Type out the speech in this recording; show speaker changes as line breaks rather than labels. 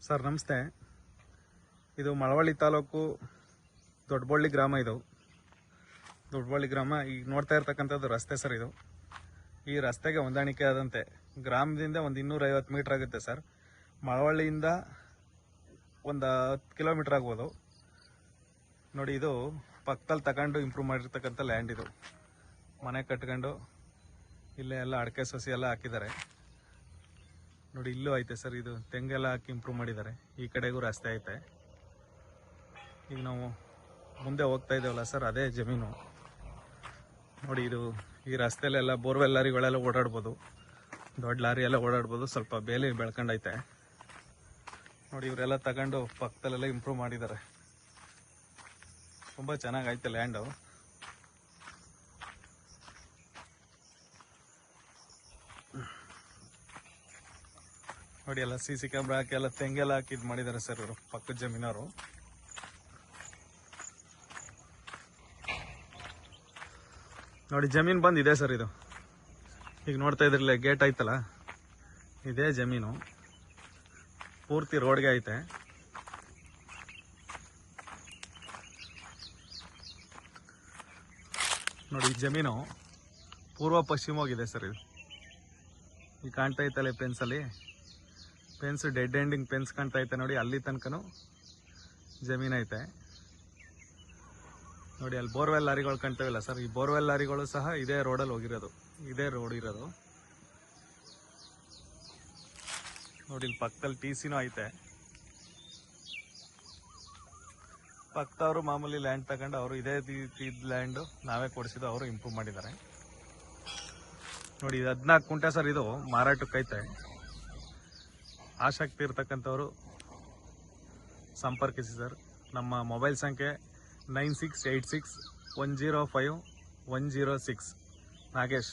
Sir ನಮಸ್ತೆ. ಇದು ಮಳವಳ್ಳಿ ತಾಲೂಕು ದೊಡ್ಡಬಳ್ಳಿ ಗ್ರಾಮ. ಇದು ದೊಡ್ಡಬಳ್ಳಿ ಗ್ರಾಮ. ಈಗ ನೋಡ್ತಾ ಇರ್ತಕ್ಕಂಥದ್ದು ರಸ್ತೆ ಸರ್. ಇದು ಈ ರಸ್ತೆಗೆ ಹೊಂದಾಣಿಕೆ ಆದಂತೆ ಗ್ರಾಮದಿಂದ ಒಂದು 250 ಮೀಟರ್ ಆಗುತ್ತೆ ಸರ್. ಮಳವಳ್ಳಿಯಿಂದ ಒಂದು 10 ಕಿಲೋಮೀಟರ್ ಆಗ್ಬೋದು ನೋಡಿ. ಇದು ಪಕ್ಕದಲ್ಲಿ ತಗೊಂಡು ಇಂಪ್ರೂವ್ ಮಾಡಿರ್ತಕ್ಕಂಥ ಲ್ಯಾಂಡ್. ಇದು ಮನೆ ಕಟ್ಕೊಂಡು ಇಲ್ಲೇ ಎಲ್ಲ ಅಡಿಕೆ ಸಸಿ ಎಲ್ಲ ಹಾಕಿದ್ದಾರೆ ನೋಡಿ. ಇಲ್ಲೂ ಐತೆ ಸರ್. ಇದು ತೆಂಗೆಲ್ಲ ಹಾಕಿ ಇಂಪ್ರೂವ್ ಮಾಡಿದ್ದಾರೆ. ಈ ಕಡೆಗೂ ರಸ್ತೆ ಐತೆ. ಈಗ ನಾವು ಮುಂದೆ ಹೋಗ್ತಾ ಇದ್ದೇವಲ್ಲ ಸರ್, ಅದೇ ಜಮೀನು ನೋಡಿ. ಇದು ಈ ರಸ್ತೆಯಲ್ಲೆಲ್ಲ ಬೋರ್ವೆಲ್ ಲಾರಿಗಳೆಲ್ಲ ಓಡಾಡ್ಬೋದು, ದೊಡ್ಡ ಲಾರಿ ಎಲ್ಲ ಓಡಾಡ್ಬೋದು. ಸ್ವಲ್ಪ ಬೇಲಿ ಬೆಳ್ಕೊಂಡೈತೆ ನೋಡಿ. ಇವರೆಲ್ಲ ತಗೊಂಡು ಪಕ್ಕದಲ್ಲೆಲ್ಲ ಇಂಪ್ರೂವ್ ಮಾಡಿದ್ದಾರೆ. ತುಂಬ ಚೆನ್ನಾಗೈತೆ ಲ್ಯಾಂಡು. ನೋಡಿ ಎಲ್ಲ CC ಕ್ಯಾಮ್ರಾ ಹಾಕಿ ಎಲ್ಲ ತೆಂಗೆಲ್ಲ ಹಾಕಿ ಇದು ಮಾಡಿದ್ದಾರೆ ಸರ್ ಇವರು ಪಕ್ಕದ ಜಮೀನವರು. ನೋಡಿ ಜಮೀನು ಬಂದಿದೆ ಸರ್. ಇದು ಈಗ ನೋಡ್ತಾ ಇದ್ರಲ್ಲ, ಗೇಟ್ ಐತಲ್ಲ, ಇದೇ ಜಮೀನು. ಪೂರ್ತಿ ರೋಡ್ಗೆ ಐತೆ. ನೋಡಿ ಈ ಜಮೀನು ಪೂರ್ವ ಪಶ್ಚಿಮವಾಗಿದೆ ಸರ್. ಇದು ಈಗ ಕಾಣ್ತಾ ಐತಲ್ಲ ಪೆನ್ಸಲ್ಲಿ, ಪೆನ್ಸ್ ಡೆಡ್ ಎಂಡಿಂಗ್ ಪೆನ್ಸ್ ಕಾಣ್ತಾ ಐತೆ ನೋಡಿ. ಅಲ್ಲಿ ತನಕನೂ ಜಮೀನು ಐತೆ ನೋಡಿ. ಅಲ್ಲಿ ಬೋರ್ವೆಲ್ ಲಾರಿಗಳು ಕಾಣ್ತಾವಿಲ್ಲ ಸರ್. ಈ ಬೋರ್ವೆಲ್ ಲಾರಿಗಳು ಸಹ ಇದೇ ರೋಡಲ್ಲಿ ಹೋಗಿರೋದು, ಇದೇ ರೋಡ್ ಇರೋದು ನೋಡಿ. ಇಲ್ಲಿ ಪಕ್ಕದಲ್ಲಿ TCನೂ ಐತೆ. ಪಕ್ಕದವರು ಮಾಮೂಲಿ ಲ್ಯಾಂಡ್ ತಗೊಂಡು ಅವರು ಇದೇ ಲ್ಯಾಂಡು ನಾವೇ ಕೊಡಿಸಿದ್ದು, ಅವರು ಇಂಪ್ರೂವ್ ಮಾಡಿದ್ದಾರೆ ನೋಡಿ. 14 ಕುಂಟೆ ಸರ್. ಇದು ಮಾರಾಟಕ್ಕೈತೆ. ಆಸಕ್ತಿ ಇರ್ತಕ್ಕಂಥವ್ರು ಸಂಪರ್ಕಿಸಿ ಸರ್. ನಮ್ಮ ಮೊಬೈಲ್ ಸಂಖ್ಯೆ 9686105106. ನಾಗೇಶ್.